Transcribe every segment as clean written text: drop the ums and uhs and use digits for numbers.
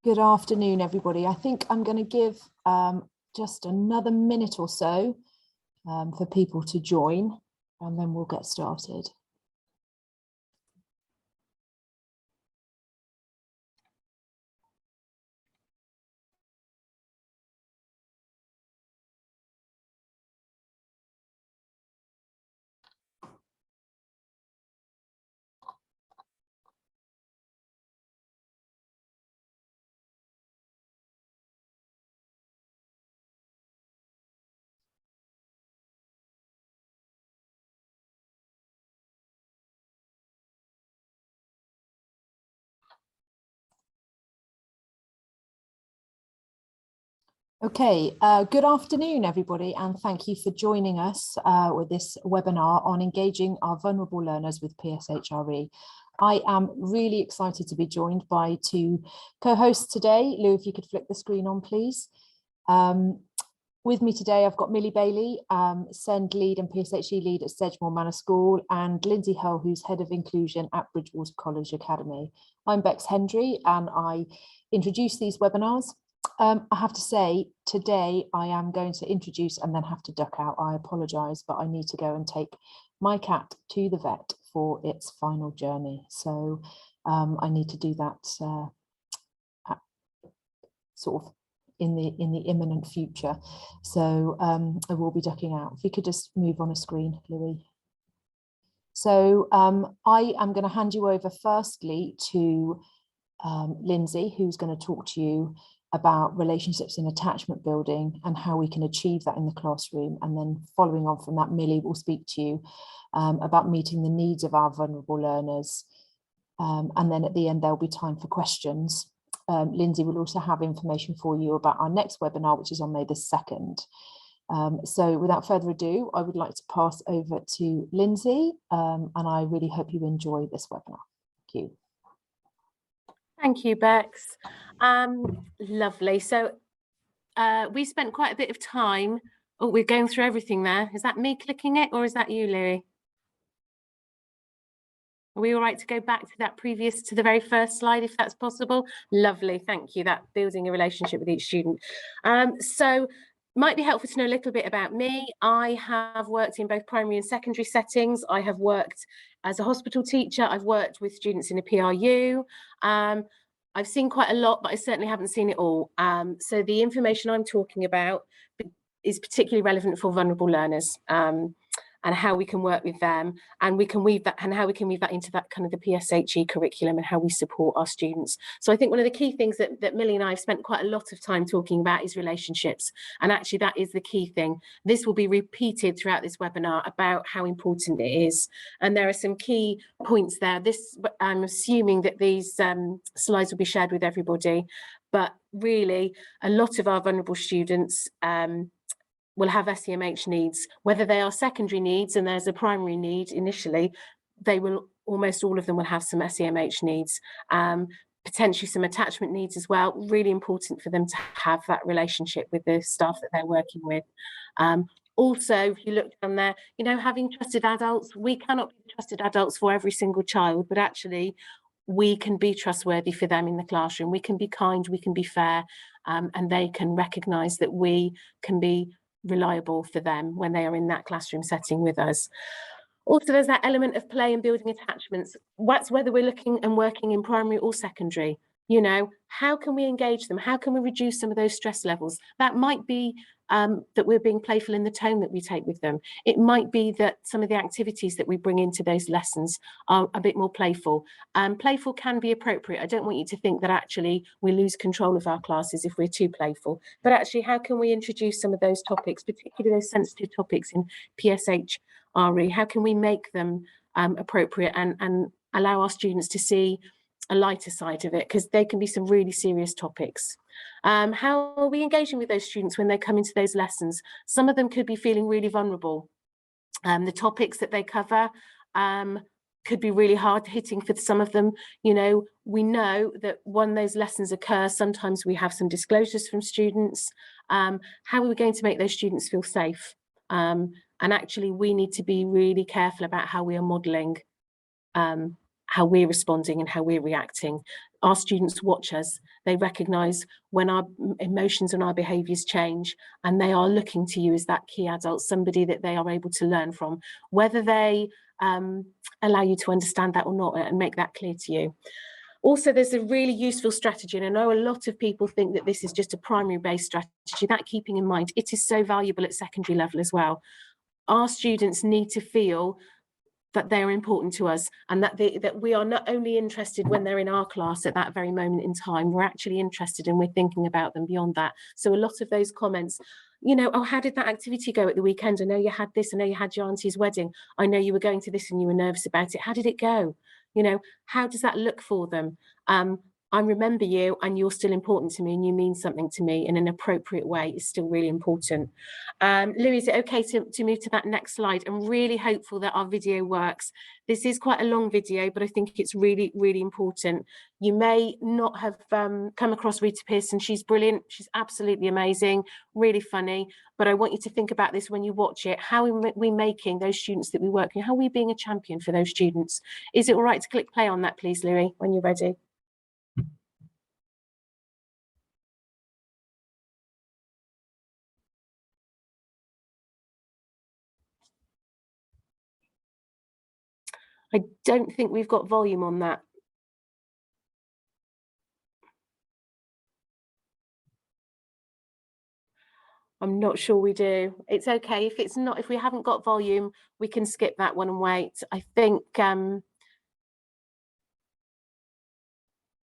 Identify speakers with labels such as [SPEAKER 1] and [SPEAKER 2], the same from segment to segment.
[SPEAKER 1] Good afternoon, everybody. I think I'm going to give just another minute or so for people to join, and then we'll get started. Okay, good afternoon, everybody, and thank you for joining us with this webinar on engaging our vulnerable learners with PSHRE. I am really excited to be joined by two co-hosts today. Lou, if you could flick the screen on, please. With me today, I've got Millie Bailey, SEND Lead and PSHE Lead at Sedgemoor Manor School, and Lindsey Hull, who's Head of Inclusion at Bridgwater College Academy. I'm Bex Hendry, and I introduce these webinars. I have to say, today I am going to introduce and then have to duck out. I apologise, but I need to go and take my cat to the vet for its final journey. So I need to do that sort of in the imminent future. So I will be ducking out. If you could just move on a screen, Louis. So I am going to hand you over firstly to Lindsey, who's going to talk to you about relationships and attachment building and how we can achieve that in the classroom. And then following on from that, Millie will speak to you about meeting the needs of our vulnerable learners. And then at the end, there'll be time for questions. Lindsey will also have information for you about our next webinar, which is on May the 2nd. So without further ado, I would like to pass over to Lindsey, and I really hope you enjoy this webinar. Thank you.
[SPEAKER 2] Thank you, Bex. Lovely. So we spent quite a bit of time. Oh, we're going through everything there. Is that me clicking it, or is that you, Louis? Are we all right to go back to that to the very first slide, if that's possible? Lovely, thank you. That building a relationship with each student. So might be helpful to know a little bit about me. I have worked in both primary and secondary settings. I have worked as a hospital teacher. I've worked with students in a PRU. I've seen quite a lot, but I certainly haven't seen it all. So the information I'm talking about is particularly relevant for vulnerable learners, and how we can work with them, and we can weave that, and how we can weave that into that kind of the PSHE curriculum and how we support our students. So I think one of the key things that Millie and I have spent quite a lot of time talking about is relationships. And actually that is the key thing. This will be repeated throughout this webinar about how important it is. And there are some key points there. I'm assuming that these slides will be shared with everybody, but really a lot of our vulnerable students will have SEMH needs, whether they are secondary needs and there's a primary need initially, almost all of them will have some SEMH needs, potentially some attachment needs as well. Really important for them to have that relationship with the staff that they're working with. Also, if you look down there, having trusted adults, we cannot be trusted adults for every single child, but actually we can be trustworthy for them in the classroom. We can be kind, we can be fair, and they can recognise that we can be reliable for them when they are in that classroom setting with us. Also, there's that element of play and building attachments. That's whether we're looking and working in primary or secondary. How can we engage them? How can we reduce some of those stress levels? That might be that we're being playful in the tone that we take with them. It might be that some of the activities that we bring into those lessons are a bit more playful. Playful can be appropriate. I don't want you to think that actually we lose control of our classes if we're too playful, but actually how can we introduce some of those topics, particularly those sensitive topics in PSHRE? How can we make them appropriate and allow our students to see a lighter side of it, because they can be some really serious topics. How are we engaging with those students when they come into those lessons? Some of them could be feeling really vulnerable. The topics that they cover could be really hard hitting for some of them. We know that when those lessons occur, sometimes we have some disclosures from students. How are we going to make those students feel safe? And actually we need to be really careful about how we are modelling how we're responding and how we're reacting. Our students watch us. They recognise when our emotions and our behaviours change, and they are looking to you as that key adult, somebody that they are able to learn from, whether they allow you to understand that or not, and make that clear to you. Also, there's a really useful strategy, and I know a lot of people think that this is just a primary-based strategy. That keeping in mind, it is so valuable at secondary level as well. Our students need to feel that they're important to us, and that we are not only interested when they're in our class at that very moment in time, we're actually interested and we're thinking about them beyond that. So a lot of those comments, you know, oh, how did that activity go at the weekend? I know you had this, I know you had your auntie's wedding, I know you were going to this and you were nervous about it. How did it go? You know, how does that look for them? I remember you and you're still important to me and you mean something to me in an appropriate way is still really important. Louis, is it okay to move to that next slide? I'm really hopeful that our video works. This is quite a long video, but I think it's really, really important. You may not have come across Rita Pearson. She's brilliant. She's absolutely amazing, really funny. But I want you to think about this when you watch it. How are we making those students that we work with? How are we being a champion for those students? Is it all right to click play on that, please, Louis, when you're ready? I don't think we've got volume on that. I'm not sure we do. It's okay if it's not, if we haven't got volume, we can skip that one and wait. I think,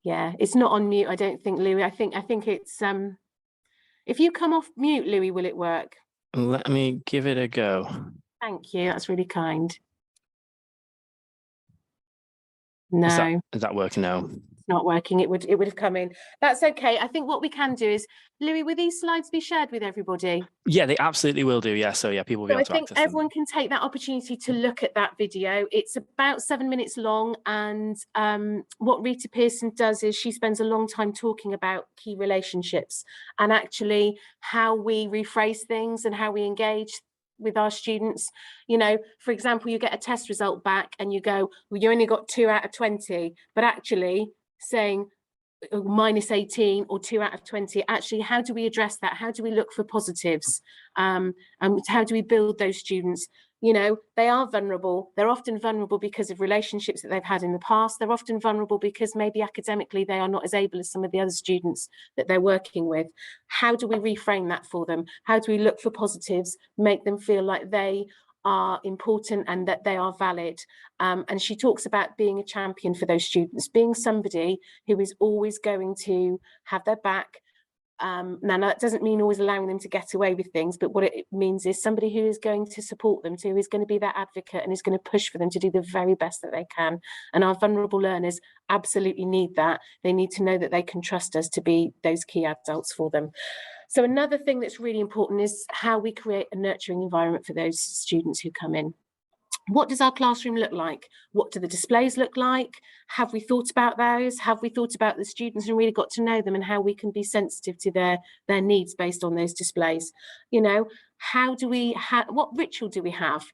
[SPEAKER 2] yeah, it's not on mute, I don't think, Louis. I think it's, if you come off mute, Louis, will it work?
[SPEAKER 3] Let me give it a go.
[SPEAKER 2] Thank you, that's really kind. No.
[SPEAKER 3] Is that working now?
[SPEAKER 2] It's not working. It would have come in. That's okay. I think what we can do is, Louis, will these slides be shared with everybody?
[SPEAKER 3] Yeah, they absolutely will do. Yeah, so yeah, people will be able to access them.
[SPEAKER 2] I think everyone can take that opportunity to look at that video. It's about 7 minutes long, and what Rita Pearson does is she spends a long time talking about key relationships and actually how we rephrase things and how we engage with our students. You know, for example, you get a test result back and you go, well, you only got 2 out of 20, but actually saying minus 18 or 2 out of 20, actually, how do we address that? How do we look for positives? And how do we build those students? You know, they are vulnerable. They're often vulnerable because of relationships that they've had in the past. They're often vulnerable because maybe academically they are not as able as some of the other students that they're working with. How do we reframe that for them? How do we look for positives, make them feel like they are important and that they are valid? And she talks about being a champion for those students, being somebody who is always going to have their back. Now that doesn't mean always allowing them to get away with things, but what it means is somebody who is going to support them, who is going to be their advocate and is going to push for them to do the very best that they can. And our vulnerable learners absolutely need that. They need to know that they can trust us to be those key adults for them. So another thing that's really important is how we create a nurturing environment for those students who come in. What does our classroom look like? What do the displays look like? Have we thought about those? Have we thought about the students and really got to know them and how we can be sensitive to their needs based on those displays? You know, how do we what ritual do we have?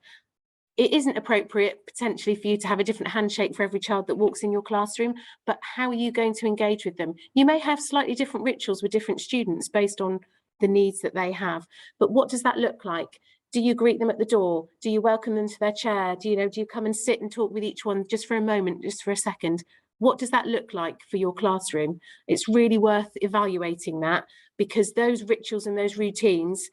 [SPEAKER 2] It isn't appropriate potentially for you to have a different handshake for every child that walks in your classroom, but how are you going to engage with them? You may have slightly different rituals with different students based on the needs that they have, but what does that look like? Do you greet them at the door? Do you welcome them to their chair? Do you come and sit and talk with each one just for a moment, just for a second? What does that look like for your classroom? It's really worth evaluating that, because those rituals and those routines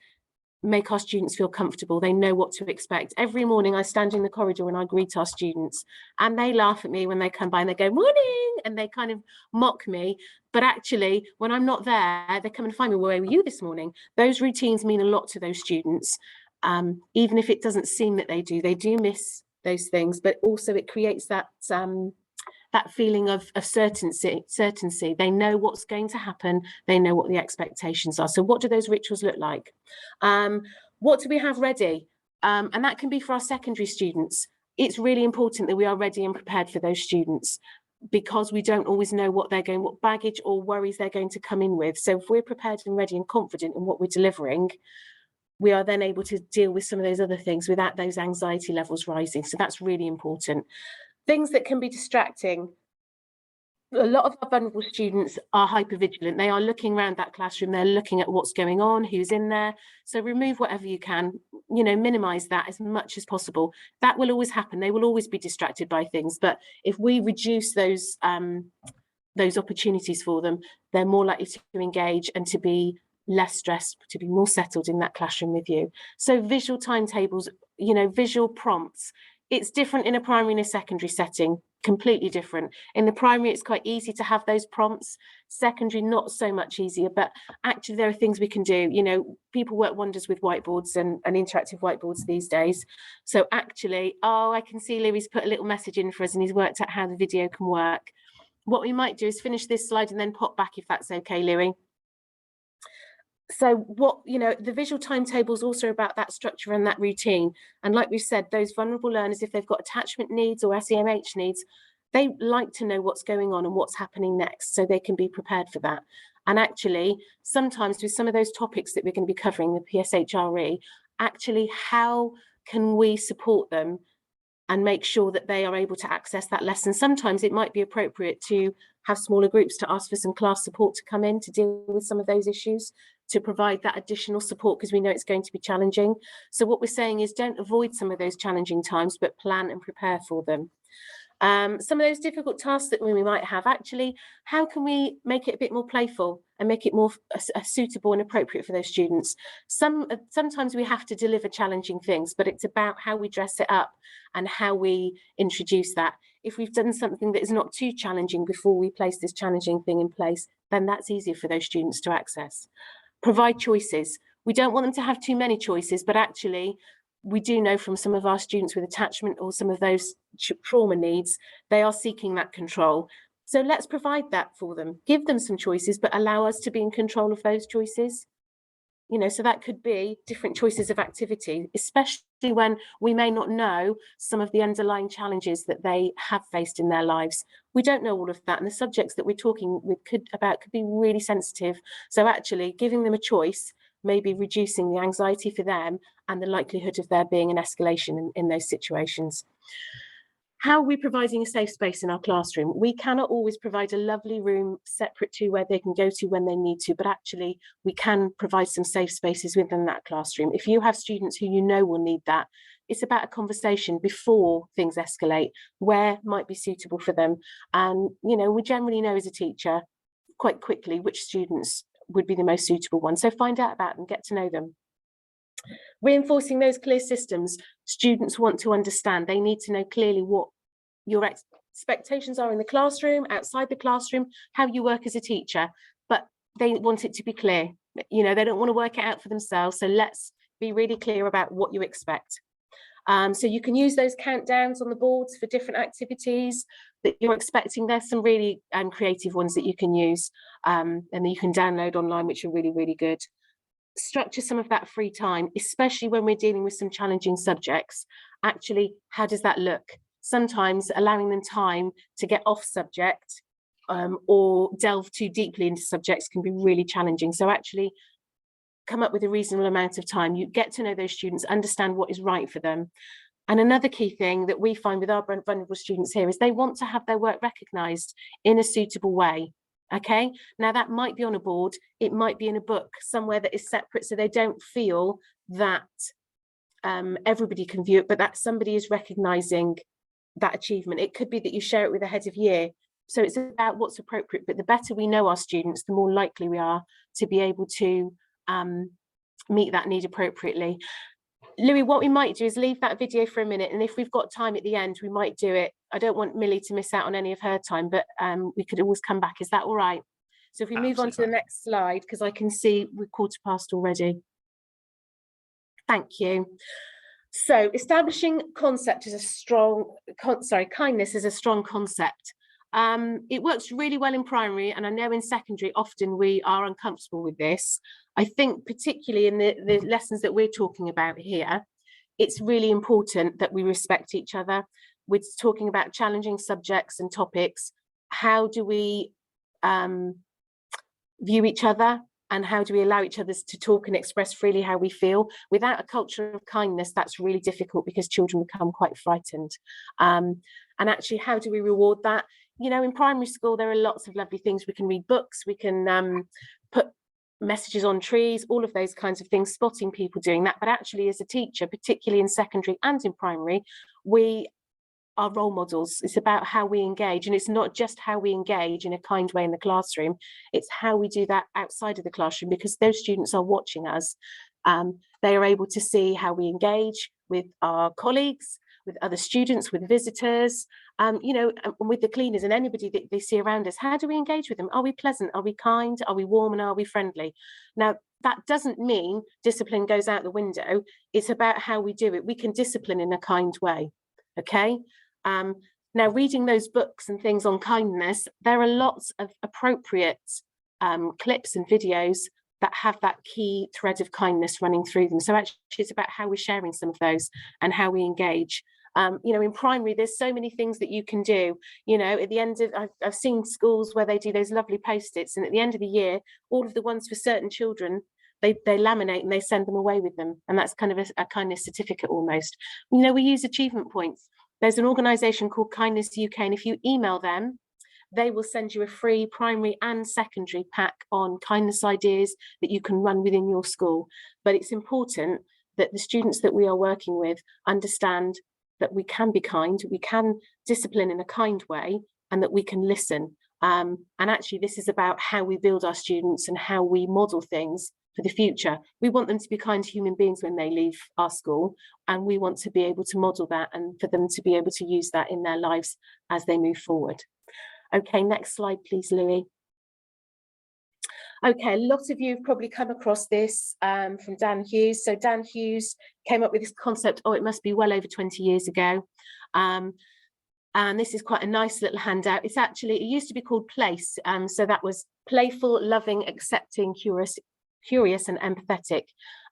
[SPEAKER 2] make our students feel comfortable. They know what to expect. Every morning I stand in the corridor and I greet our students, and they laugh at me when they come by and they go, morning, and they kind of mock me. But actually, when I'm not there, they come and find me, where were you this morning? Those routines mean a lot to those students. Even if it doesn't seem that they do miss those things, but also it creates that that feeling of certainty. They know what's going to happen. They know what the expectations are. So what do those rituals look like? What do we have ready? And that can be for our secondary students. It's really important that we are ready and prepared for those students, because we don't always know what baggage or worries they're going to come in with. So if we're prepared and ready and confident in what we're delivering, we are then able to deal with some of those other things without those anxiety levels rising. So that's really important. Things that can be distracting. A lot of our vulnerable students are hypervigilant. They are looking around that classroom. They're looking at what's going on, who's in there. So remove whatever you can, you know, minimize that as much as possible. That will always happen. They will always be distracted by things. But if we reduce those opportunities for them, they're more likely to engage and to be less stressed, to be more settled in that classroom with you. So visual timetables, you know, visual prompts. It's different in a primary and a secondary setting, completely different. In the primary, it's quite easy to have those prompts. Secondary, not so much easier, but actually there are things we can do. You know, people work wonders with whiteboards and interactive whiteboards these days. So actually, oh, I can see Louis put a little message in for us and he's worked out how the video can work. What we might do is finish this slide and then pop back if that's okay, Louis. So what, you know, the visual timetable is also about that structure and that routine. And like we said, those vulnerable learners, if they've got attachment needs or SEMH needs, they like to know what's going on and what's happening next so they can be prepared for that. And actually, sometimes with some of those topics that we're going to be covering, the PSHRE, actually, how can we support them and make sure that they are able to access that lesson? Sometimes it might be appropriate to have smaller groups, to ask for some class support to come in to deal with some of those issues, to provide that additional support because we know it's going to be challenging. So what we're saying is don't avoid some of those challenging times, but plan and prepare for them. Some of those difficult tasks that we might have, actually, how can we make it a bit more playful and make it more suitable and appropriate for those students? Sometimes we have to deliver challenging things, but it's about how we dress it up and how we introduce that. If we've done something that is not too challenging before we place this challenging thing in place, then that's easier for those students to access. Provide choices. We don't want them to have too many choices, but actually, we do know from some of our students with attachment or some of those trauma needs, they are seeking that control. So let's provide that for them. Give them some choices, but allow us to be in control of those choices. You know, so that could be different choices of activity, especially when we may not know some of the underlying challenges that they have faced in their lives. We don't know all of that, and the subjects that we're talking with could be really sensitive. So actually giving them a choice, maybe reducing the anxiety for them and the likelihood of there being an escalation in those situations. How are we providing a safe space in our classroom? We cannot always provide a lovely room separate to where they can go to when they need to, but actually we can provide some safe spaces within that classroom. If you have students who you know will need that, it's about a conversation before things escalate, where might be suitable for them. And, you know, we generally know as a teacher quite quickly which students would be the most suitable ones. So find out about them, get to know them. Reinforcing those clear systems. Students want to understand. They need to know clearly what your expectations are in the classroom, outside the classroom, how you work as a teacher, but they want it to be clear. You know, they don't want to work it out for themselves. So let's be really clear about what you expect. So you can use those countdowns on the boards for different activities that you're expecting. There's some really creative ones that you can use and that you can download online, which are really, really good. Structure some of that free time, especially when we're dealing with some challenging subjects. Actually, how does that look? Sometimes allowing them time to get off subject or delve too deeply into subjects can be really challenging. So actually come up with a reasonable amount of time. You get to know those students, understand what is right for them. And another key thing that we find with our vulnerable students here is they want to have their work recognised in a suitable way. Okay, now that might be on a board, it might be in a book somewhere that is separate, so they don't feel that everybody can view it, but that somebody is recognising that achievement. It could be that you share it with a head of year. So it's about what's appropriate, but the better we know our students, the more likely we are to be able to meet that need appropriately. Louis, what we might do is leave that video for a minute, and if we've got time at the end, we might do it. I don't want Millie to miss out on any of her time, but we could always come back. Is that all right? So if we move on to the next slide, because I can see we're 1:15 already. Thank you. So establishing concept is a strong, kindness is a strong concept. It works really well in primary, and I know in secondary often we are uncomfortable with this. I think particularly in the lessons that we're talking about here, it's really important that we respect each other. We're talking about challenging subjects and topics. How do we view each other, and how do we allow each other to talk and express freely how we feel? Without a culture of kindness, that's really difficult because children become quite frightened. And actually, how do we reward that? You know, in primary school, there are lots of lovely things. We can read books, we can put messages on trees, all of those kinds of things, spotting people doing that. But actually, as a teacher, particularly in secondary and in primary, we are role models. It's about how we engage, and it's not just how we engage in a kind way in the classroom, it's how we do that outside of the classroom, because those students are watching us. They are able to see how we engage with our colleagues, with other students, with visitors, you know, and with the cleaners and anybody that they see around us. How do we engage with them? Are we pleasant? Are we kind? Are we warm? And are we friendly? Now, that doesn't mean discipline goes out the window. It's about how we do it. We can discipline in a kind way, okay? Now, reading those books and things on kindness, there are lots of appropriate clips and videos that have that key thread of kindness running through them. So actually it's about how we're sharing some of those and how we engage. You know, in primary, there's so many things that you can do. You know, at the end of, I've seen schools where they do those lovely post-its, and at the end of the year, all of the ones for certain children, they laminate and they send them away with them. And that's kind of a kindness certificate almost. You know, we use achievement points. There's an organisation called Kindness UK, and if you email them, they will send you a free primary and secondary pack on kindness ideas that you can run within your school. But it's important that the students that we are working with understand that we can be kind, we can discipline in a kind way, and that we can listen. And actually, this is about how we build our students and how we model things for the future. We want them to be kind human beings when they leave our school, and we want to be able to model that and for them to be able to use that in their lives as they move forward. Okay, next slide, please, Louis. Okay, a lot of you have probably come across this from Dan Hughes. So Dan Hughes came up with this concept, oh, it must be well over 20 years ago. And this is quite a nice little handout. It's actually, it used to be called PLACE. So that was playful, loving, accepting, curious and empathetic.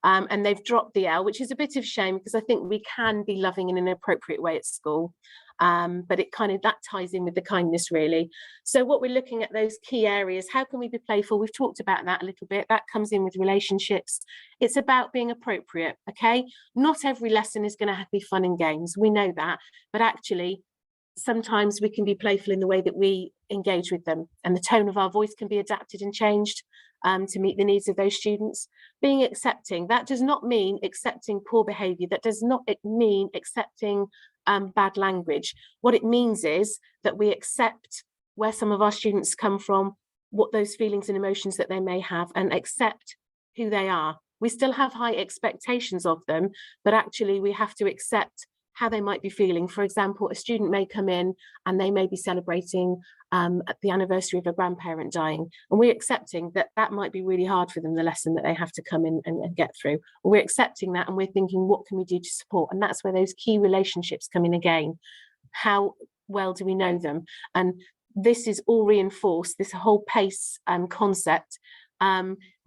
[SPEAKER 2] And they've dropped the L, which is a bit of a shame, because I think we can be loving in an appropriate way at school. But it kind of, that ties in with the kindness, really. So what we're looking at, those key areas, how can we be playful? We've talked about that a little bit. That comes in with relationships. It's about being appropriate, okay? Not every lesson is going to be fun and games. We know that, but actually, sometimes we can be playful in the way that we engage with them, and the tone of our voice can be adapted and changed to meet the needs of those students. Being accepting, that does not mean accepting poor behaviour. That does not mean accepting bad language. What it means is that we accept where some of our students come from, what those feelings and emotions that they may have, and accept who they are. We still have high expectations of them, but actually we have to accept how they might be feeling. For example, a student may come in and they may be celebrating the anniversary of a grandparent dying, and we're accepting that that might be really hard for them, the lesson that they have to come in and get through. We're accepting that, and we're thinking, what can we do to support? And that's where those key relationships come in again. How well do we know them? And this is all reinforced, this whole PACE concept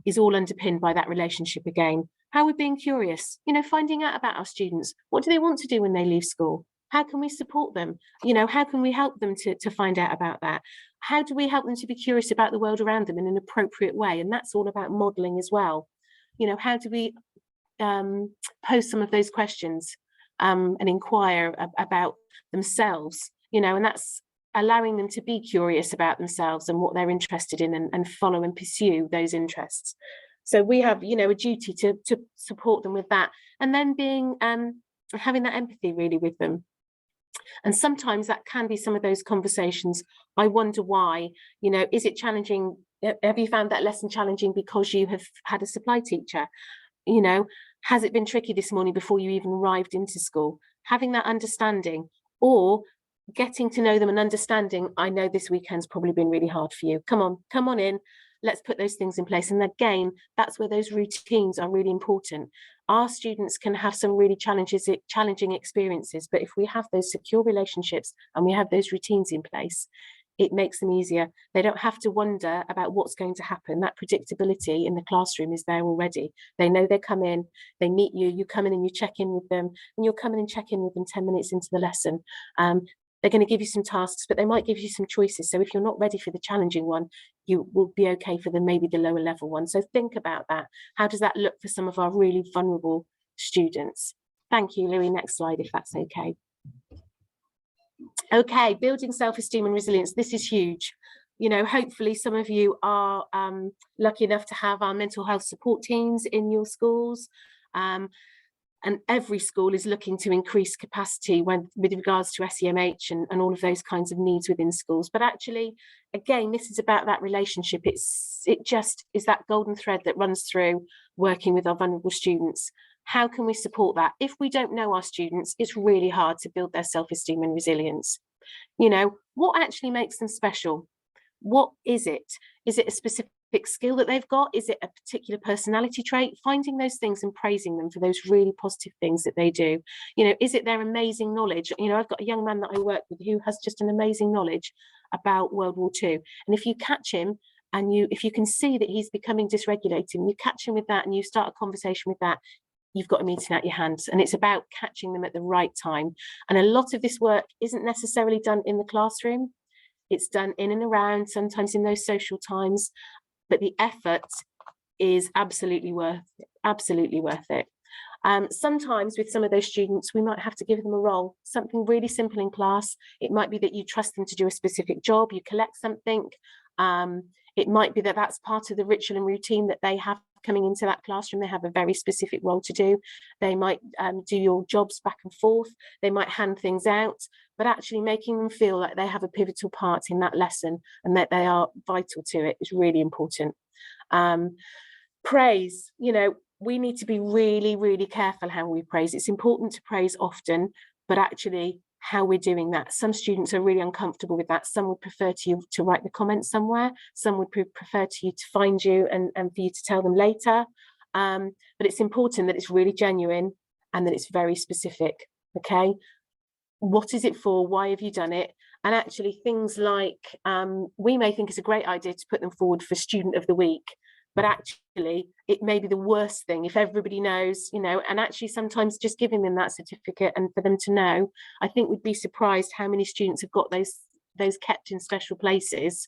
[SPEAKER 2] is all underpinned by that relationship again. How we're being curious, you know, finding out about our students. What do they want to do when they leave school? How can we support them? You know, how can we help them to find out about that? How do we help them to be curious about the world around them in an appropriate way? And that's all about modelling as well. You know, how do we pose some of those questions and inquire about themselves? You know, and that's allowing them to be curious about themselves and what they're interested in, and follow and pursue those interests. So we have, you know, a duty to support them with that, and then being having that empathy really with them. And sometimes that can be some of those conversations. I wonder why, you know, is it challenging? Have you found that lesson challenging because you have had a supply teacher? You know, has it been tricky this morning before you even arrived into school? Having that understanding, or getting to know them and understanding, I know this weekend's probably been really hard for you. Come on in. Let's put those things in place. And again, that's where those routines are really important. Our students can have some really challenging experiences, but if we have those secure relationships and we have those routines in place, it makes them easier. They don't have to wonder about what's going to happen. That predictability in the classroom is there already. They know they come in, they meet you, you come in and you check in with them, and you'll come in and check in with them 10 minutes into the lesson. They're going to give you some tasks, but they might give you some choices. So if you're not ready for the challenging one, you will be okay for maybe the lower level one. So think about that. How does that look for some of our really vulnerable students? Thank you, Louis. Next slide, if that's okay. Okay, building self-esteem and resilience. This is huge. You know, hopefully some of you are lucky enough to have our mental health support teams in your schools. And every school is looking to increase capacity with regards to SEMH and all of those kinds of needs within schools. But actually, again, this is about that relationship. It just is that golden thread that runs through working with our vulnerable students. How can we support that? If we don't know our students, it's really hard to build their self-esteem and resilience. You know, what actually makes them special? What is it? Is it a specific skill that they've got? Is it a particular personality trait? Finding those things and praising them for those really positive things that they do. You know, is it their amazing knowledge? You know, I've got a young man that I work with who has just an amazing knowledge about World War II. And if you catch him and if you can see that he's becoming dysregulated, and you catch him with that and you start a conversation with that, you've got a meeting out your hands. And it's about catching them at the right time. And a lot of this work isn't necessarily done in the classroom. It's done in and around, sometimes in those social times, but the effort is absolutely worth it. Sometimes with some of those students, we might have to give them a role, something really simple in class. It might be that you trust them to do a specific job, you collect something. It might be that that's part of the ritual and routine that they have coming into that classroom. They have a very specific role to do. They might do your jobs back and forth. They might hand things out, but actually making them feel like they have a pivotal part in that lesson and that they are vital to it is really important. Praise, you know, we need to be really, really careful how we praise. It's important to praise often, but actually how we're doing that. Some students are really uncomfortable with that. Some would prefer to write the comments somewhere. Some would prefer you to find you and for you to tell them later. But it's important that it's really genuine and that it's very specific, okay? What is it for? Why have you done it? And actually things like, we may think it's a great idea to put them forward for Student of the Week, but actually it may be the worst thing if everybody knows, you know, and actually sometimes just giving them that certificate and for them to know, I think we'd be surprised how many students have got those kept in special places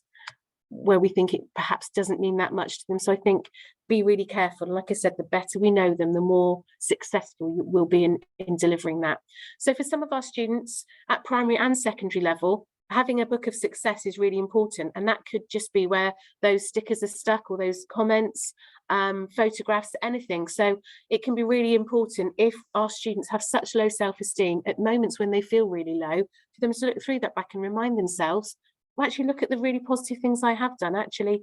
[SPEAKER 2] where we think it perhaps doesn't mean that much to them. So I think be really careful. Like I said, the better we know them, the more successful we'll be in delivering that. So for some of our students at primary and secondary level, having a book of success is really important, and that could just be where those stickers are stuck or those comments, photographs, anything. So it can be really important if our students have such low self-esteem at moments when they feel really low, for them to look through that back and remind themselves, well, actually look at the really positive things I have done. Actually,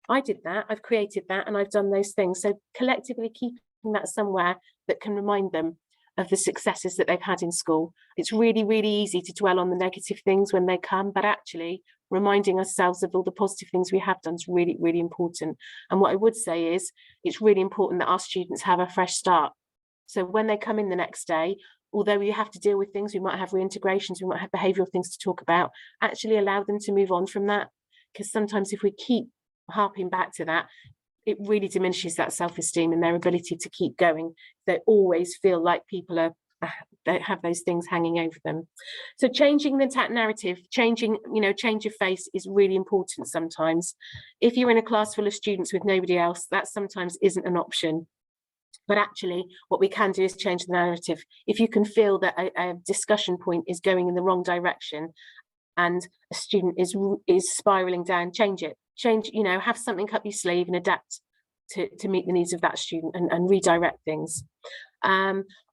[SPEAKER 2] I did that, I've created that, and I've done those things. So collectively keeping that somewhere that can remind them of the successes that they've had in school. It's really, really easy to dwell on the negative things when they come, but actually reminding ourselves of all the positive things we have done is really, really important. And what I would say is it's really important that our students have a fresh start. So when they come in the next day, although we have to deal with things, we might have reintegrations, we might have behavioural things to talk about, actually allow them to move on from that. Because sometimes if we keep harping back to that, it really diminishes that self-esteem and their ability to keep going. They always feel like people they have those things hanging over them. So changing the narrative, change of face is really important sometimes. If you're in a class full of students with nobody else, that sometimes isn't an option. But actually what we can do is change the narrative. If you can feel that a discussion point is going in the wrong direction and a student is spiraling down, change it. Have something up your sleeve and adapt to meet the needs of that student and redirect things.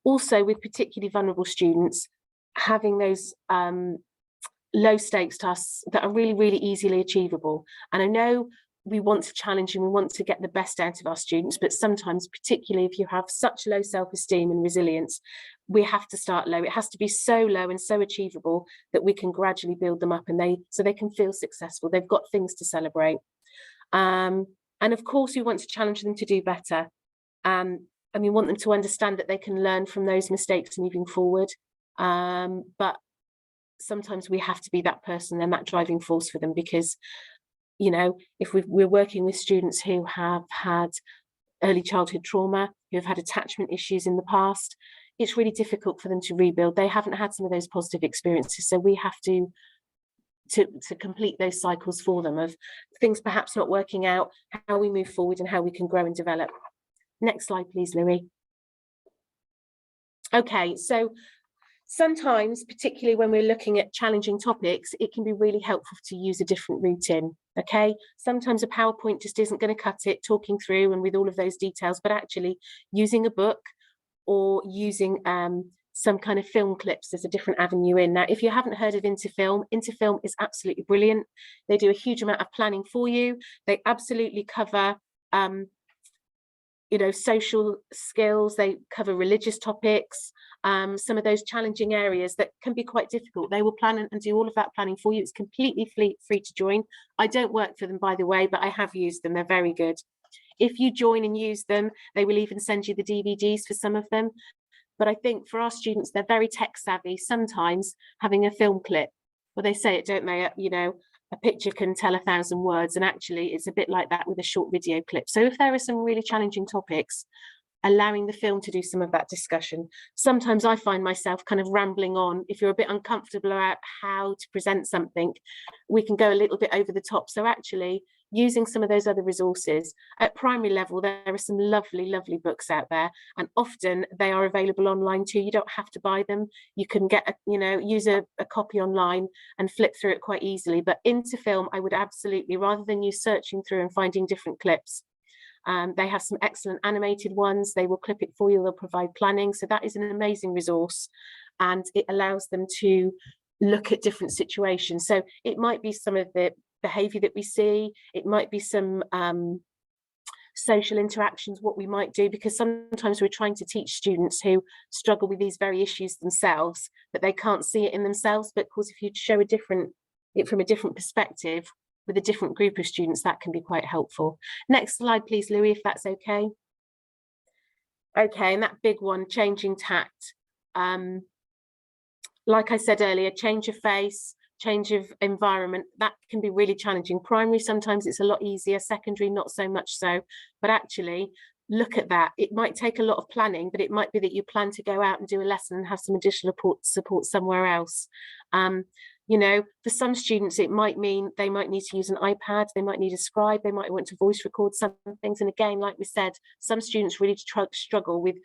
[SPEAKER 2] Also with particularly vulnerable students, having those low stakes tasks that are really, really easily achievable. And I know we want to challenge and we want to get the best out of our students, but sometimes, particularly if you have such low self-esteem and resilience, we have to start low. It has to be so low and so achievable that we can gradually build them up so they can feel successful. They've got things to celebrate. And of course, we want to challenge them to do better. And we want them to understand that they can learn from those mistakes moving forward. But sometimes we have to be that person and that driving force for them, because if we're working with students who have had early childhood trauma, who have had attachment issues in the past, it's really difficult for them to rebuild. They haven't had some of those positive experiences, so we have to complete those cycles for them of things perhaps not working out, how we move forward and how we can grow and develop. Next slide, please, Louis. Okay, so Sometimes, particularly when we're looking at challenging topics, it can be really helpful to use a different route in, okay? Sometimes a PowerPoint just isn't going to cut it, talking through and with all of those details, but actually using a book or using some kind of film clips as a different avenue in. Now, if you haven't heard of Interfilm is absolutely brilliant. They do a huge amount of planning for you. They absolutely cover you know, social skills, they cover religious topics, some of those challenging areas that can be quite difficult. They will plan and do all of that planning for you. It's completely free to join. I don't work for them, by the way, but I have used them. They're very good. If you join and use them, they will even send you the DVDs for some of them. But I think for our students, they're very tech savvy. Sometimes having a film clip, well, they say it, don't they? You know, a picture can tell 1,000 words, and actually it's a bit like that with a short video clip. So if there are some really challenging topics, allowing the film to do some of that discussion. Sometimes I find myself kind of rambling on. If you're a bit uncomfortable about how to present something, we can go a little bit over the top. So actually using some of those other resources at primary level, there are some lovely, lovely books out there, and often they are available online too. You don't have to buy them. You can get, you know, use a copy online and flip through it quite easily. But Interfilm, I would absolutely, rather than you searching through and finding different clips, they have some excellent animated ones. They will clip it for you. They'll provide planning. So that is an amazing resource, and it allows them to look at different situations. So it might be some of the behavior that we see. It might be some social interactions, what we might do, because sometimes we're trying to teach students who struggle with these very issues themselves, but they can't see it in themselves. But of course, if you show it from a different perspective, with a different group of students, that can be quite helpful. Next slide, please, Louis, if that's okay. Okay, and that big one, changing tact. Like I said earlier, change of face, change of environment, that can be really challenging. Primary, sometimes it's a lot easier, secondary, not so much so, but actually look at that. It might take a lot of planning, but it might be that you plan to go out and do a lesson and have some additional support somewhere else. You know, for some students, it might mean they might need to use an iPad, they might need a scribe, they might want to voice record some things. And again, like we said, some students really struggle with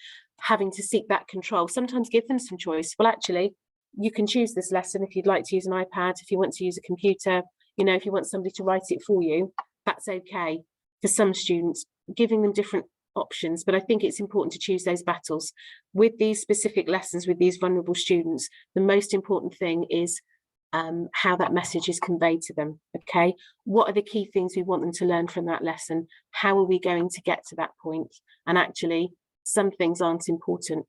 [SPEAKER 2] having to seek that control. Sometimes give them some choice. Well, actually, you can choose this lesson if you'd like to use an iPad, if you want to use a computer, you know, if you want somebody to write it for you, that's okay. For some students, giving them different options, but I think it's important to choose those battles. With these specific lessons, with these vulnerable students, the most important thing is how that message is conveyed to them. Okay, what are the key things we want them to learn from that lesson? How are we going to get to that point? And actually, some things aren't important.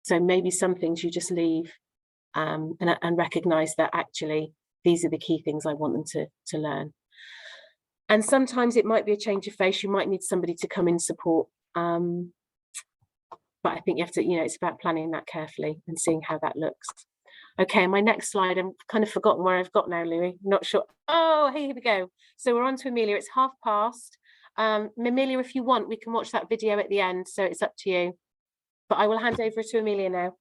[SPEAKER 2] So maybe some things you just leave and recognize that actually these are the key things I want them to learn. And sometimes it might be a change of face. You might need somebody to come in support. But I think you have to, you know, it's about planning that carefully and seeing how that looks. Okay, my next slide, I've kind of forgotten where I've got now, Louis, not sure. Oh, hey, here we go. So we're on to Amelia, it's past. Amelia, if you want, we can watch that video at the end, so it's up to you. But I will hand over to Amelia now.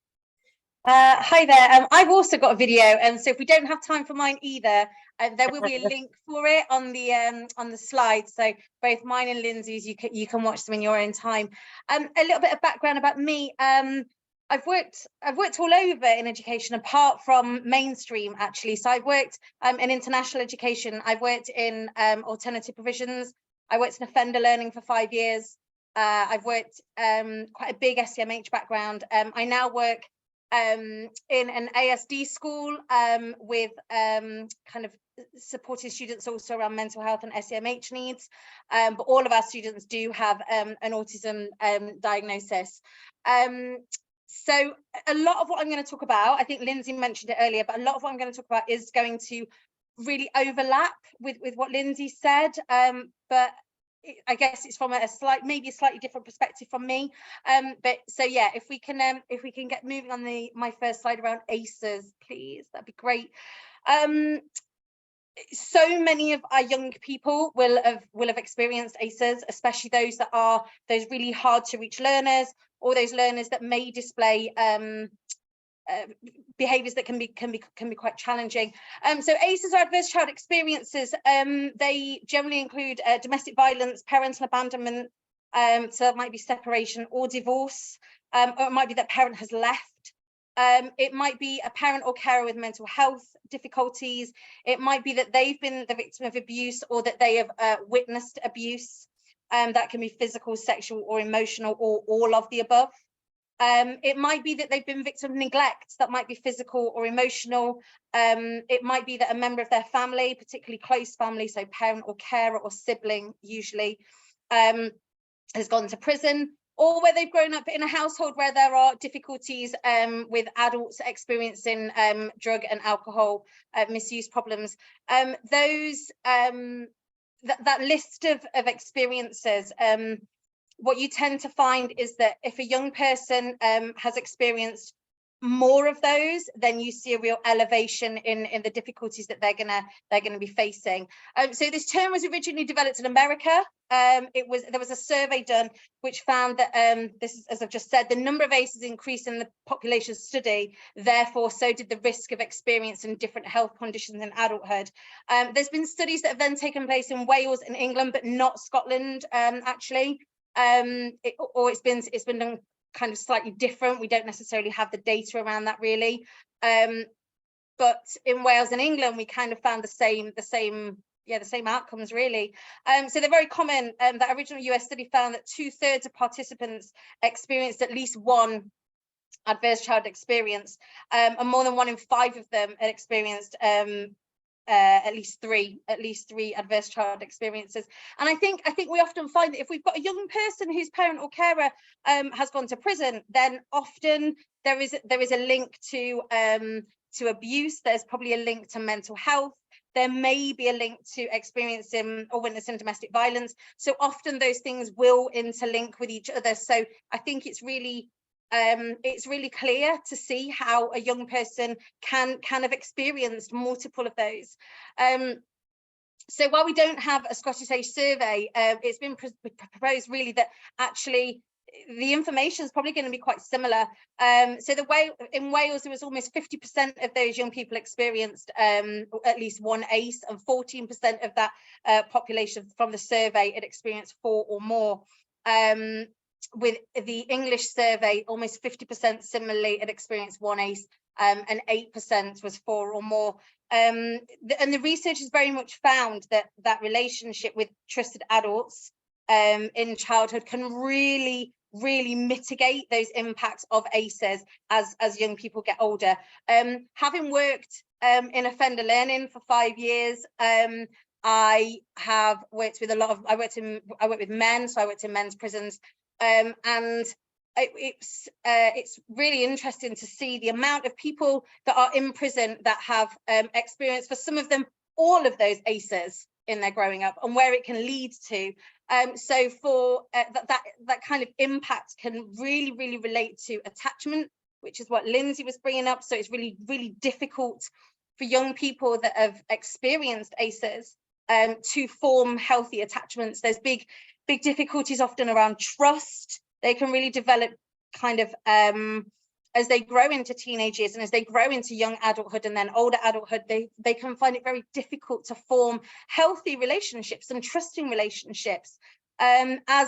[SPEAKER 4] Hi there, I've also got a video, and so if we don't have time for mine either, there will be a link for it on the slide. So both mine and Lindsay's, you can watch them in your own time. A little bit of background about me. I've worked all over in education, apart from mainstream, actually. So I've worked in international education. I've worked in alternative provisions. I worked in offender learning for 5 years. I've worked quite a big SEMH background. I now work in an ASD school with kind of supporting students also around mental health and SEMH needs. But all of our students do have an autism diagnosis. So a lot of what I'm going to talk about, I think Lindsay mentioned it earlier, but a lot of what I'm going to talk about is going to really overlap with what Lindsay said. But I guess it's from maybe a slightly different perspective from me. But so yeah, if we can get moving on my first slide around ACEs, please, that'd be great. So many of our young people will have experienced ACEs, especially those that are those really hard to reach learners, or those learners that may display behaviours that can be quite challenging. So ACEs are adverse child experiences. They generally include domestic violence, parental abandonment, so it might be separation or divorce, or it might be that parent has left. It might be a parent or carer with mental health difficulties. It might be that they've been the victim of abuse, or that they have witnessed abuse. That can be physical, sexual, or emotional, or all of the above. It might be that they've been victim of neglect. That might be physical or emotional. It might be that a member of their family, particularly close family, so parent or carer or sibling usually, has gone to prison, or where they've grown up in a household where there are difficulties with adults experiencing drug and alcohol misuse problems. That list of experiences, what you tend to find is that if a young person has experienced more of those, then you see a real elevation in the difficulties that they're gonna be facing. So this term was originally developed in America. There was a survey done which found that this is, as I've just said, the number of ACEs increased in the population study, therefore so did the risk of experiencing different health conditions in adulthood. There's been studies that have then taken place in Wales and England, but not Scotland, actually. It's been done kind of slightly different. We don't necessarily have the data around that really, but in Wales and England we kind of found the same outcomes really. So they're very common. That original US study found that 2/3 of participants experienced at least one adverse child experience, and more than 1 in 5 of them had experienced at least three adverse child experiences. And I think we often find that if we've got a young person whose parent or carer has gone to prison, then often there is a link to abuse. There's probably a link to mental health. There may be a link to experiencing or witnessing domestic violence. So often those things will interlink with each other. So I think it's really clear to see how a young person can have experienced multiple of those. So while we don't have a Scottish Age survey, it's been proposed really that actually the information is probably going to be quite similar. So in Wales, there was almost 50% of those young people experienced at least one ACE, and 14% of that population from the survey had experienced 4 or more. With the English survey, almost 50% similarly had experienced 1 ACE, and 8% was 4 or more. And the research has very much found that relationship with trusted adults in childhood can really mitigate those impacts of ACEs as young people get older. Having worked in offender learning for 5 years, I have worked with I worked with men, so I worked in men's prisons. And it's really interesting to see the amount of people that are in prison that have experienced, for some of them, all of those ACEs in their growing up, and where it can lead to. So for that kind of impact can really relate to attachment, which is what Lindsey was bringing up. So it's really difficult for young people that have experienced ACEs to form healthy attachments. There's big difficulties often around trust. They can really develop kind of as they grow into teenage years, and as they grow into young adulthood and then older adulthood, they can find it very difficult to form healthy relationships and trusting relationships. As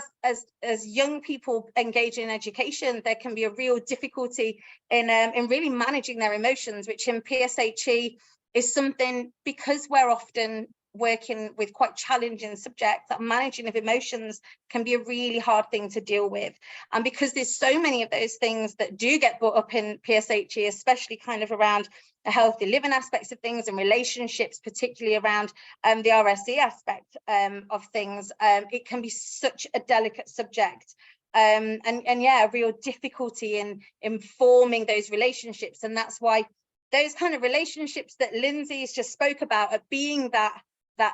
[SPEAKER 4] young people engage in education, there can be a real difficulty in really managing their emotions, which in PSHE is something, because we're often working with quite challenging subjects, that managing of emotions can be a really hard thing to deal with. And because there's so many of those things that do get brought up in PSHE, especially kind of around the healthy living aspects of things and relationships, particularly around the RSE aspect of things, it can be such a delicate subject. And yeah, a real difficulty in forming those relationships. And that's why those kind of relationships that Lindsey's just spoke about, at being that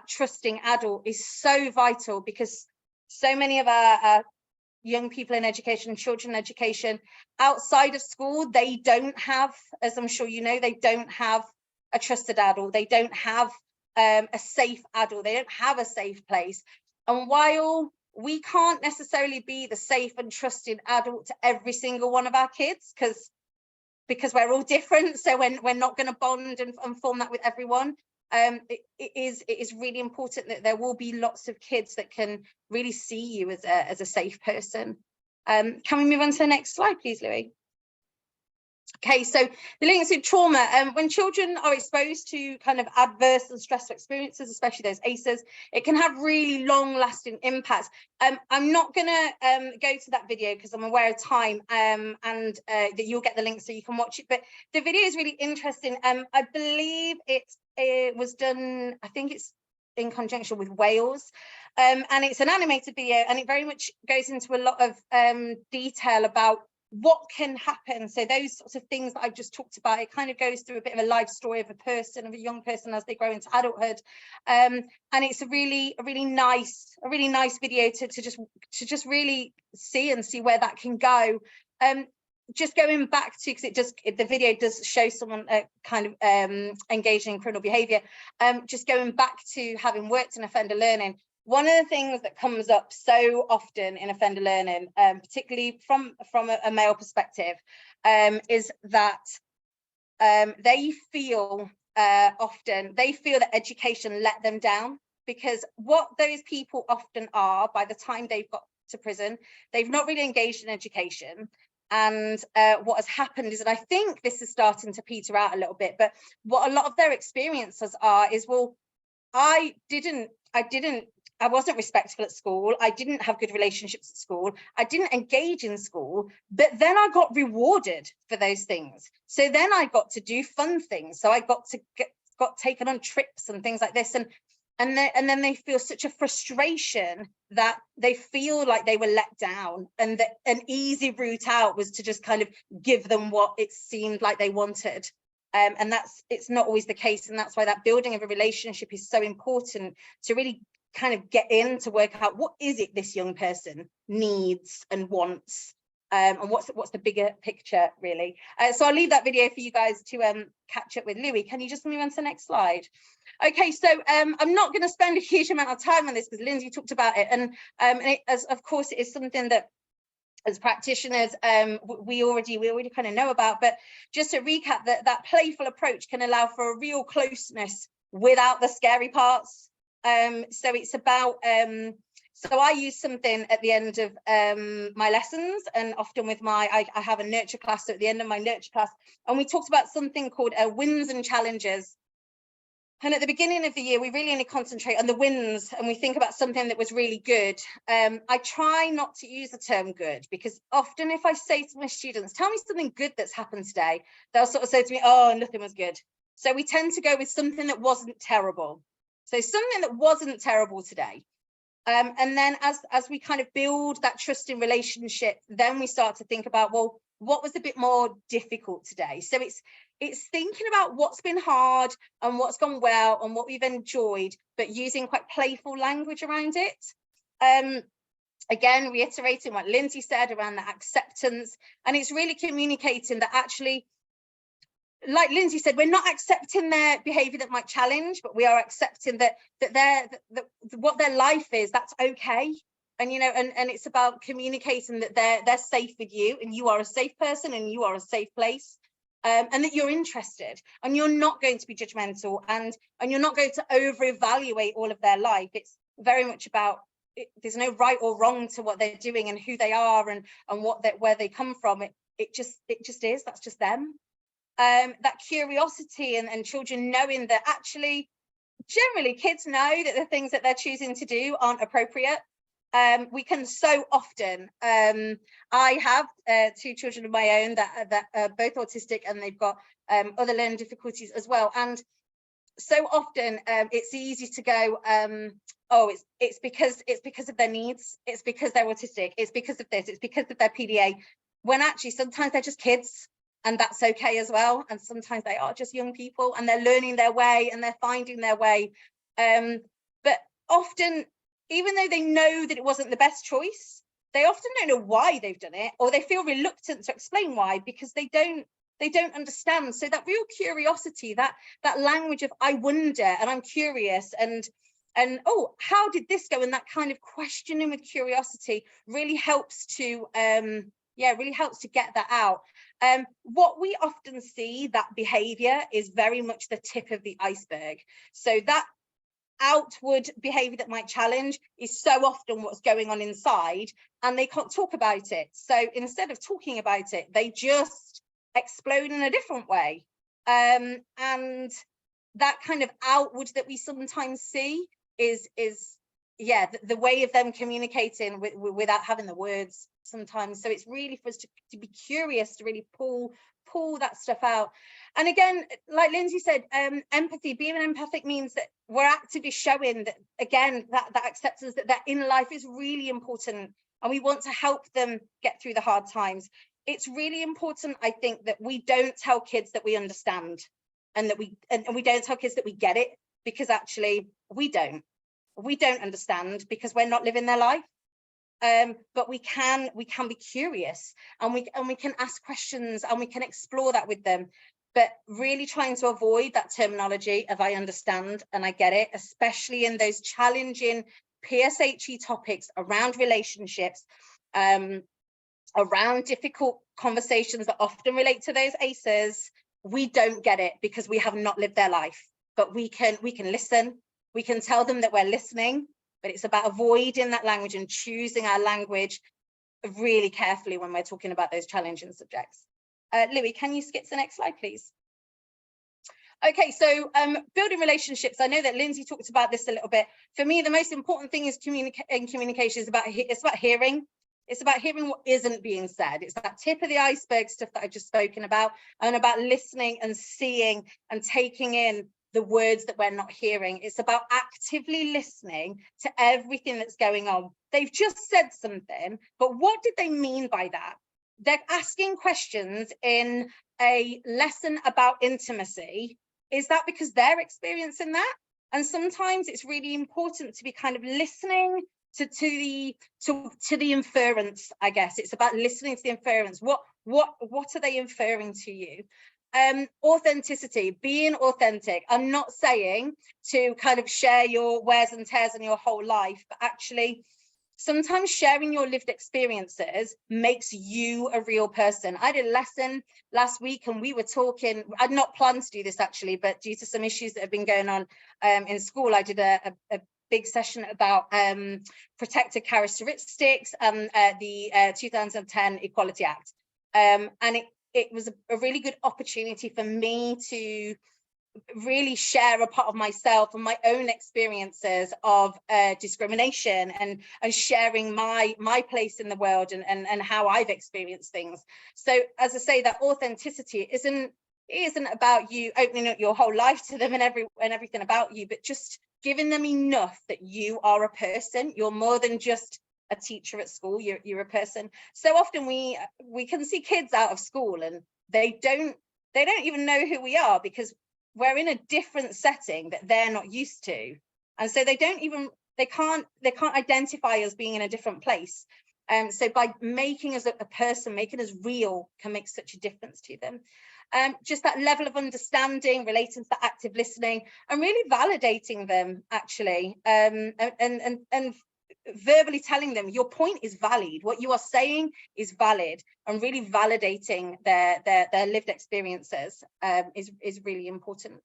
[SPEAKER 4] trusting adult, is so vital, because so many of our young people in education, children in education, outside of school, they don't have, as I'm sure you know, they don't have a trusted adult. They don't have a safe adult. They don't have a safe place. And while we can't necessarily be the safe and trusted adult to every single one of our kids, because we're all different, so we're not going to bond and form that with everyone. It is really important that there will be lots of kids that can really see you as a safe person. Can we move on to the next slide, please, Louis? Okay, so the links with trauma, when children are exposed to kind of adverse and stressful experiences, especially those ACEs, it can have really long lasting impacts. I'm not going to go to that video because I'm aware of time, and that you'll get the link so you can watch it. But the video is really interesting. I believe it was done, I think it's in conjunction with Wales, and it's an animated video, and it very much goes into a lot of detail about what can happen. So those sorts of things that I've just talked about, it kind of goes through a bit of a life story of a person, of a young person as they grow into adulthood, and it's a really nice video to just really see where that can go. Just going back to, because the video does show someone kind of engaging in criminal behaviour. Just going back to having worked in offender learning, one of the things that comes up so often in offender learning, particularly from a male perspective, is that they feel that education let them down, because what those people often are, by the time they've got to prison, they've not really engaged in education. And what has happened is, and I think this is starting to peter out a little bit, but what a lot of their experiences are is, well, I wasn't respectful at school. I didn't have good relationships at school. I didn't engage in school, but then I got rewarded for those things. So then I got to do fun things. So I got taken on trips and things like this. And then they feel such a frustration that they feel like they were let down, and that an easy route out was to just kind of give them what it seemed like they wanted. And it's not always the case. And that's why that building of a relationship is so important, to really kind of get in to work out what is it this young person needs and wants, and what's the bigger picture, really. So I'll leave that video for you guys to catch up with. Louis, can you just move on to the next slide? Okay, so I'm not going to spend a huge amount of time on this because Lindsey talked about it, and of course it is something that as practitioners we already kind of know about. But just to recap, that playful approach can allow for a real closeness without the scary parts. So it's about so I use something at the end of my lessons, and often with I have a nurture class, so at the end of my nurture class, and we talked about something called wins and challenges. And at the beginning of the year, we really only concentrate on the wins, and we think about something that was really good. I try not to use the term good, because often if I say to my students, tell me something good that's happened today, they'll sort of say to me, oh, nothing was good. So we tend to go with something that wasn't terrible. So something that wasn't terrible today. And then as we kind of build that trusting relationship, then we start to think about, well, what was a bit more difficult today? So it's thinking about what's been hard and what's gone well and what we've enjoyed, but using quite playful language around it. Again, reiterating what Lindsey said around the acceptance, and it's really communicating that actually, like Lindsey said, we're not accepting their behavior that might challenge, but we are accepting that what their life is, that's okay. And and it's about communicating that they're safe with you, and you are a safe person, and you are a safe place, and that you're interested, and you're not going to be judgmental, and you're not going to over evaluate all of their life. It's very much about there's no right or wrong to what they're doing and who they are and where they come from. It just is. That's just them. That curiosity and children knowing that actually, generally, kids know that the things that they're choosing to do aren't appropriate. We can so often, I have 2 children of my own that are both autistic, and they've got other learning difficulties as well. And so often it's easy to go, oh, it's because of their needs, it's because they're autistic, it's because of this, it's because of their PDA, when actually sometimes they're just kids, and that's okay as well. And sometimes they are just young people, and they're learning their way, and they're finding their way. But often, even though they know that it wasn't the best choice, they often don't know why they've done it, or they feel reluctant to explain why, because they don't understand. So that real curiosity, that language of I wonder and I'm curious and oh, how did this go, and that kind of questioning with curiosity really helps to get that out. What we often see, that behavior is very much the tip of the iceberg. So that outward behavior that might challenge is so often what's going on inside, and they can't talk about it. So instead of talking about it, they just explode in a different way. And that kind of outward that we sometimes see is yeah, the way of them communicating without having the words sometimes. So it's really for us to be curious, to really pull that stuff out. And again, like Lindsey said, empathy, being empathic means that we're actively showing that, again, that acceptance that in life is really important, and we want to help them get through the hard times. It's really important, I think, that we don't tell kids that we understand, and that we don't tell kids that we get it, because actually we don't understand, because we're not living their life. But we can be curious, and we can ask questions, and we can explore that with them, but really trying to avoid that terminology of I understand and I get it, especially in those challenging PSHE topics around relationships, around difficult conversations that often relate to those ACEs. We don't get it because we have not lived their life, but we can listen, we can tell them that we're listening, but it's about avoiding that language and choosing our language really carefully when we're talking about those challenging subjects. Louis, can you skip to the next slide, please? Okay, so building relationships. I know that Lindsey talked about this a little bit. For me, the most important thing is communication is about hearing. It's about hearing what isn't being said. It's that tip of the iceberg stuff that I've just spoken about, and about listening and seeing and taking in the words that we're not hearing. It's about actively listening to everything that's going on. They've just said something, but what did they mean by that? They're asking questions in a lesson about intimacy. Is that because they're experiencing that? And sometimes it's really important to be kind of listening to the inference, I guess. It's about listening to the inference. What are they inferring to you? Authenticity, being authentic. I'm not saying to kind of share your wears and tears in your whole life, but actually sometimes sharing your lived experiences makes you a real person. I did a lesson last week and we were talking, I'd not planned to do this actually, but due to some issues that have been going on in school, I did a big session about protected characteristics and the 2010 Equality Act. And it was a really good opportunity for me to really share a part of myself and my own experiences of discrimination, and sharing my place in the world and how I've experienced things. So as I say, that authenticity isn't about you opening up your whole life to them and everything about you, but just giving them enough that you are a person. You're more than just a teacher at school, you're a person. So often we can see kids out of school and they don't even know who we are, because we're in a different setting that they're not used to, and so they can't identify us being in a different place. So by making us a person, making us real, can make such a difference to them. Just that level of understanding, relating to the active listening, and really validating them actually, and verbally telling them your point is valid, what you are saying is valid, and really validating their lived experiences is really important.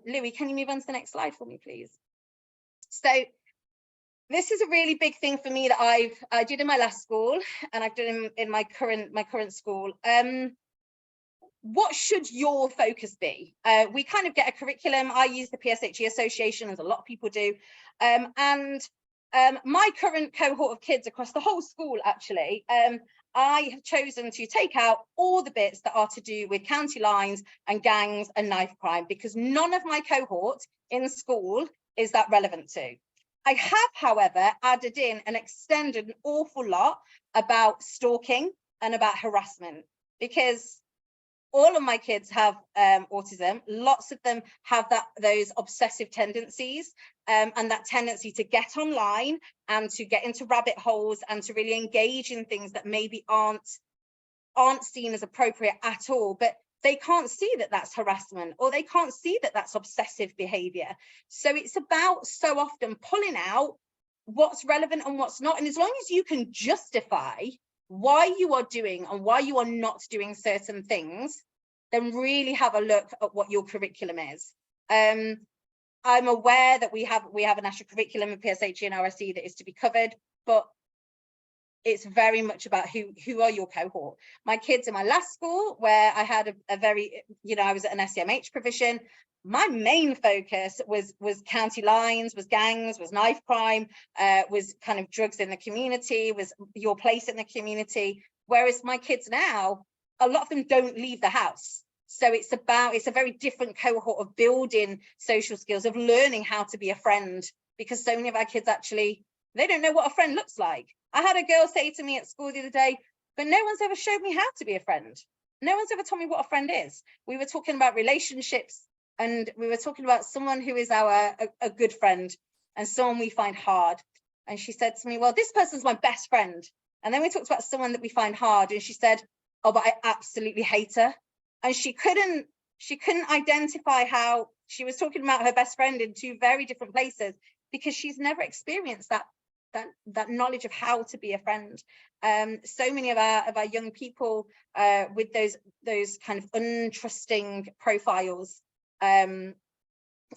[SPEAKER 4] Louis, can you move on to the next slide for me, please? So this is a really big thing for me that I did in my last school, and I've done in my current school. What should your focus be? We kind of get a curriculum. I use the PSHE Association, as a lot of people do, and my current cohort of kids across the whole school, actually, I have chosen to take out all the bits that are to do with county lines and gangs and knife crime, because none of my cohort in school is that relevant to. I have, however, added in and extended an awful lot about stalking and about harassment, because all of my kids have autism. Lots of them have those obsessive tendencies, and that tendency to get online and to get into rabbit holes and to really engage in things that maybe aren't seen as appropriate at all. But they can't see that that's harassment, or they can't see that that's obsessive behavior. So it's about so often pulling out what's relevant and what's not. And as long as you can justify why you are doing and why you are not doing certain things, then really have a look at what your curriculum is. I'm aware that we have a national curriculum in PSHE and RSE that is to be covered, but it's very much about who are your cohort. My kids in my last school, where I had a very, you know, I was at an SEMH provision, my main focus was county lines, was gangs, was knife crime, was kind of drugs in the community, was your place in the community. Whereas my kids now, a lot of them don't leave the house. So it's a very different cohort of building social skills, of learning how to be a friend, because so many of our kids actually, they don't know what a friend looks like. I had a girl say to me at school the other day, but no one's ever showed me how to be a friend. No one's ever told me what a friend is. We were talking about relationships, and we were talking about someone who is a good friend and someone we find hard. And she said to me, well, this person's my best friend. And then we talked about someone that we find hard, and she said, oh, but I absolutely hate her. And she couldn't identify how she was talking about her best friend in two very different places, because she's never experienced that knowledge of how to be a friend. So many of our young people with those kind of untrusting profiles, and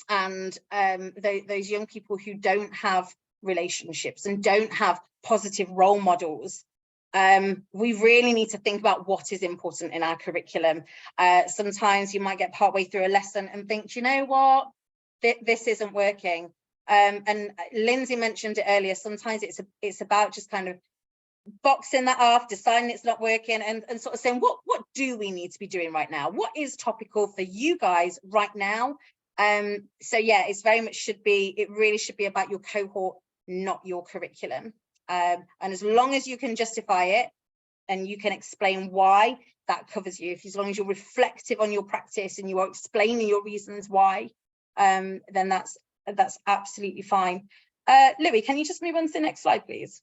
[SPEAKER 4] those young people who don't have relationships and don't have positive role models, we really need to think about what is important in our curriculum. Sometimes you might get partway through a lesson and think, do you know what, this isn't working. And Lindsey mentioned it earlier, sometimes it's about just kind of boxing that off, deciding it's not working, and sort of saying, what do we need to be doing right now? What is topical for you guys right now? So yeah, it's very much it really should be about your cohort, not your curriculum. And as long as you can justify it and you can explain why, that covers you. As long as you're reflective on your practice and you are explaining your reasons why, then that's absolutely fine. Louis, can you just move on to the next slide, please?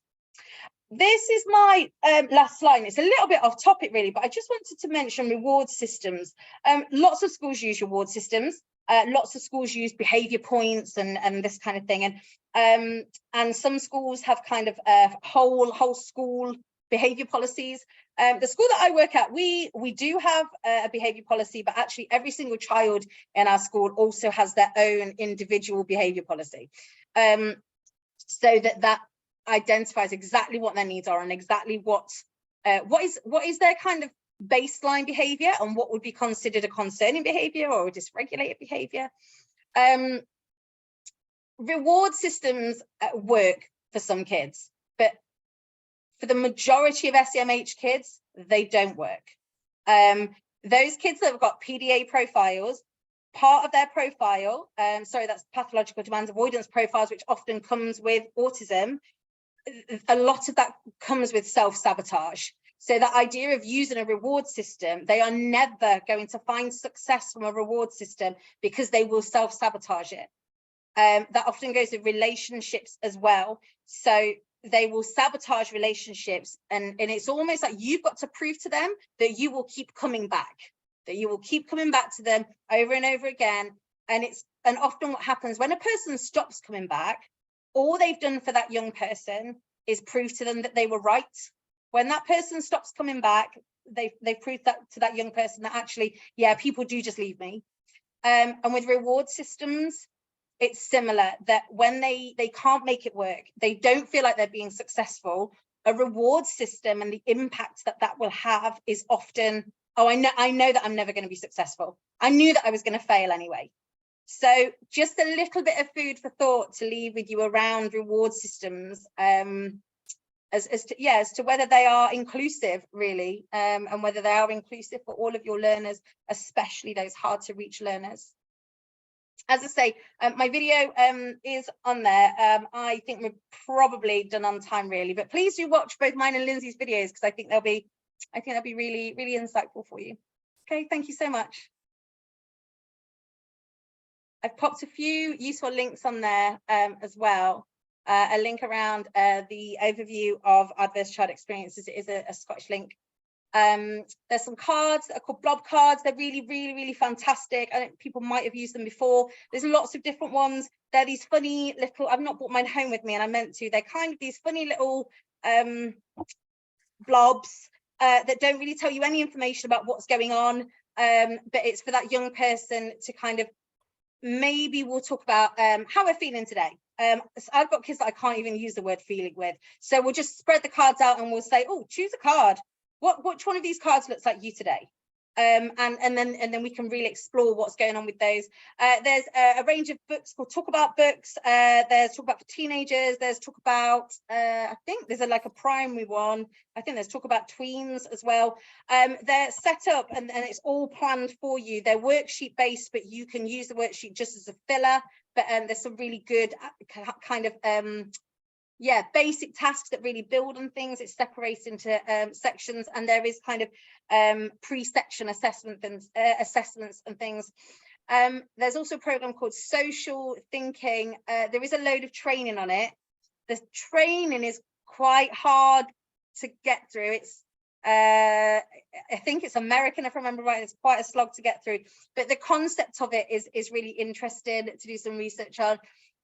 [SPEAKER 4] This is my last slide. It's a little bit off topic really, but I just wanted to mention reward systems. Lots of schools use reward systems. Lots of schools use behavior points and this kind of thing. And some schools have kind of whole school behavior policies. The school that I work at, we do have a behavior policy, but actually every single child in our school also has their own individual behavior policy. So that identifies exactly what their needs are and exactly what is their kind of baseline behavior and what would be considered a concerning behavior or a dysregulated behavior. Reward systems work for some kids, but for the majority of SEMH kids, they don't work. Those kids that have got PDA profiles, part of their profile, that's pathological demand avoidance profiles, which often comes with autism, a lot of that comes with self-sabotage. So the idea of using a reward system, they are never going to find success from a reward system because they will self-sabotage it. That often goes with relationships as well. So they will sabotage relationships, and it's almost like you've got to prove to them that you will keep coming back, to them over and over again. And often what happens when a person stops coming back, all they've done for that young person is prove to them that they were right. When that person stops coming back, they've proved that to that young person that actually, yeah, people do just leave me. And with reward systems, it's similar, that when they can't make it work, they don't feel like they're being successful, a reward system and the impact that will have is often, oh, I know that I'm never going to be successful. I knew that I was going to fail anyway. So just a little bit of food for thought to leave with you around reward systems, as to whether they are inclusive really, and whether they are inclusive for all of your learners, especially those hard to reach learners. As I say, my video is on there. I think we're probably done on time really, but please do watch both mine and Lindsey's videos because I think they'll be really, really insightful for you. Okay, thank you so much. I've popped a few useful links on there as well. A link around the overview of adverse child experiences. It is a Scottish link. There's some cards that are called blob cards. They're really, really, really fantastic. I think people might have used them before. There's lots of different ones. They're these funny little, I've not brought mine home with me and I meant to. They're kind of these funny little blobs that don't really tell you any information about what's going on. But it's for that young person to kind of maybe we'll talk about how we're feeling today. So I've got kids that I can't even use the word feeling with. So we'll just spread the cards out and we'll say, oh, choose a card. Which one of these cards looks like you today? And then we can really explore what's going on with those. There's a range of books called Talk About books. There's Talk About for teenagers. There's Talk About, I think there's like a primary one. I think there's Talk About tweens as well. They're set up and it's all planned for you. They're worksheet based, but you can use the worksheet just as a filler. But there's some really good kind of basic tasks that really build on things. It's separated into sections, and there is kind of pre-section assessments and things. There's also a program called Social Thinking. There is a load of training on it. The training is quite hard to get through. It's I think it's American, if I remember right. It's quite a slog to get through, but the concept of it is really interesting to do some research on.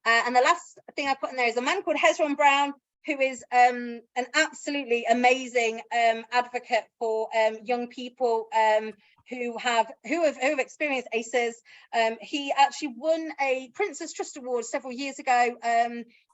[SPEAKER 4] And the last thing I put in there is a man called Hezron Brown, who is an absolutely amazing advocate for young people who have experienced ACEs. He actually won a Prince's Trust Award several years ago.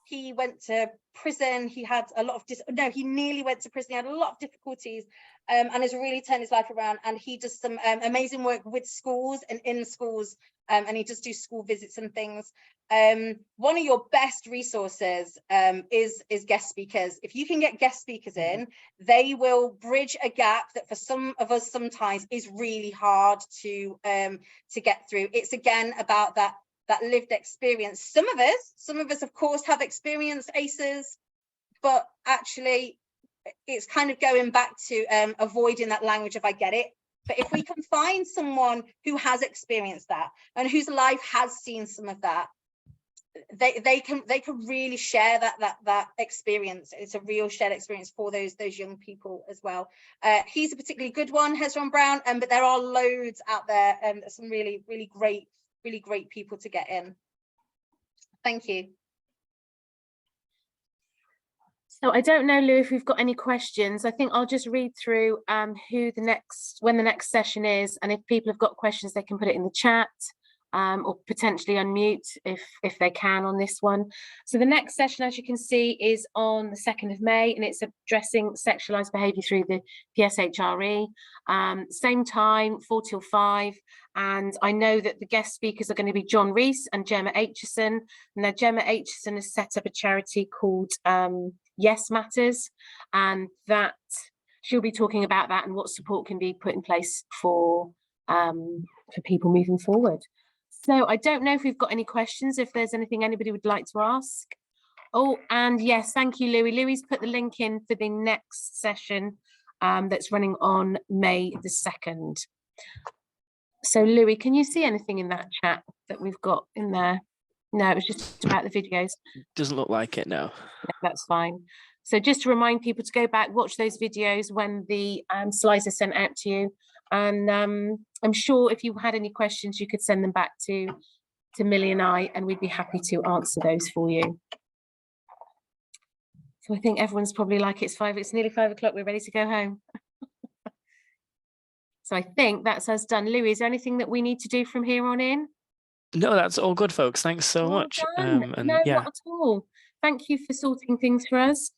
[SPEAKER 4] He went to prison. He had a lot of he nearly went to prison. He had a lot of difficulties and has really turned his life around. And he does some amazing work with schools and in schools. And he does do school visits and things. One of your best resources is guest speakers. If you can get guest speakers in, they will bridge a gap that for some of us sometimes is really hard to get through. It's again about that lived experience. Some of us of course have experienced ACEs, but actually it's kind of going back to avoiding that language of I get it. But if we can find someone who has experienced that and whose life has seen some of that, they can really share that experience. It's a real shared experience for those young people as well. He's a particularly good one, Hezron Brown, but there are loads out there and some really great people to get in. Thank you.
[SPEAKER 2] So I don't know, Lou, if we've got any questions. I think I'll just read through when the next session is, and if people have got questions, they can put it in the chat or potentially unmute if they can on this one. So the next session, as you can see, is on the 2nd of May, and it's addressing sexualised behaviour through the PSHRE. Same time, 4 till 5. And I know that the guest speakers are going to be John Rees and Gemma Aitchison. Now, Gemma Aitchison has set up a charity called Yes Matters, and that she'll be talking about that and what support can be put in place for people moving forward. So I don't know if we've got any questions, if there's anything anybody would like to ask. Oh, and yes, thank you, Louis. Louis put the link in for the next session that's running on May the 2nd. So Louis, can you see anything in that chat that we've got in there? No, it was just about the videos.
[SPEAKER 3] Doesn't look like it, no.
[SPEAKER 2] No, that's fine. So just to remind people to go back, watch those videos when the slides are sent out to you. And I'm sure if you had any questions, you could send them back to Millie and I, and we'd be happy to answer those for you. So I think everyone's probably like, it's nearly 5 o'clock, we're ready to go home. So I think that's us done. Louis, is there anything that we need to do from here on in?
[SPEAKER 3] No, that's all good, folks. Thanks so much.
[SPEAKER 2] And no,
[SPEAKER 3] yeah.
[SPEAKER 2] not at all. Thank you for sorting things for us.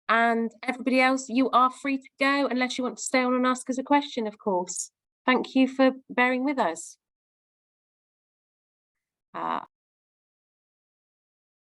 [SPEAKER 2] And everybody else, you are free to go unless you want to stay on and ask us a question, of course. Thank you for bearing with us.